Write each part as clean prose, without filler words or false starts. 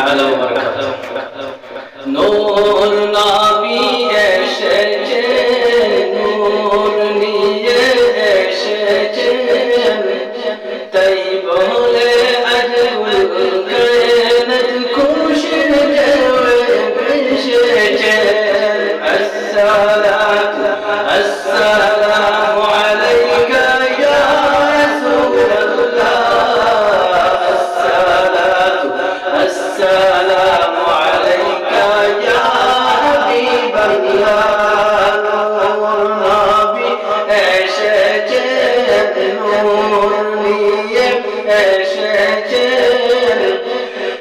تعالى وبركاته নূর নবী এসেছে নূর নিয়ে এসেছে তাই বলে আজ কুল কায়নাত খুশির ঢেউয়ে ভেসেছে আসসালাতু আসসালামু আলাইকা ইয়া রাসূলুল্লাহ আসসালাতু আসসালামু আলাইকা ইয়া হাবিবাল্লাহ নূর নবী এসেছে নূর নিয়ে এসেছে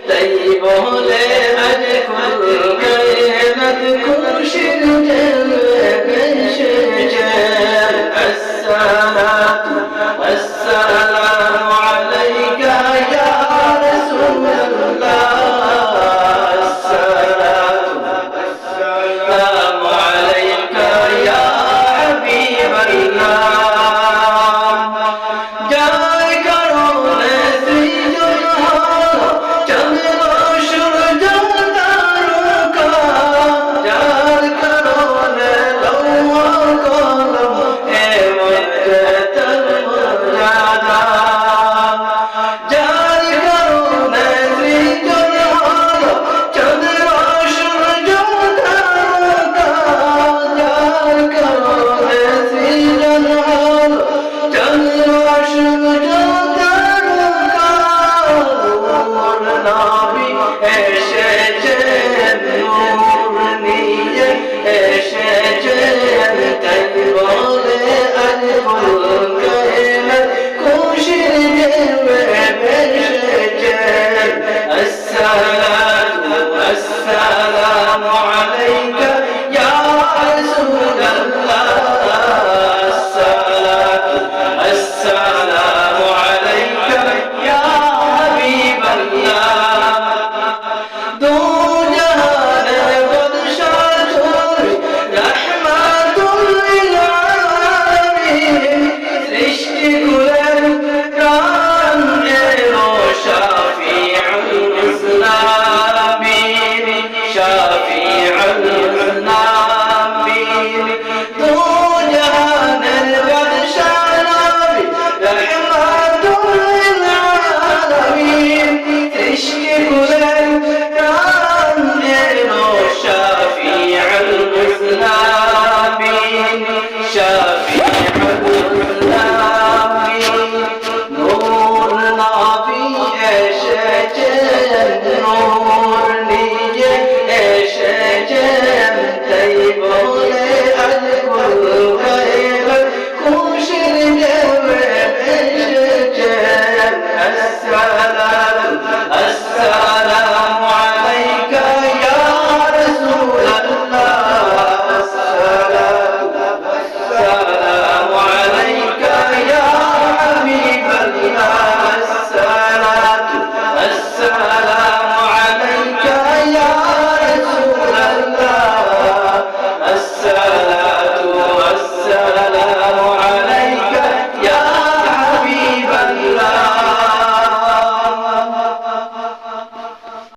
তাই বলে আজ কুল কায়নাত খুশির ঢেউয়ে ভেসেছে আসসালাতু আসসালামু আলাইকা ইয়া রাসূলুল্লাহ আসসালাতু আসসালামু আলাইকা ইয়া হাবিবাল্লাহ যার কারণে সৃজন হলো চন্দ্র সূর্য তারকা যার কারণে লৌহ কলম এমতে তার মর্যাদা যার কারণে সৃজন হলো চন্দ্র সূর্য তারকা যার কারণে সৃজন হলো চন্দ্র সূর্য তারকা নূর নবী এসেছে নূর নিয়ে এসেছে তাই বলে আজ কুল কায়নাত খুশির ঢেউয়ে ভেসেছে আসসালামু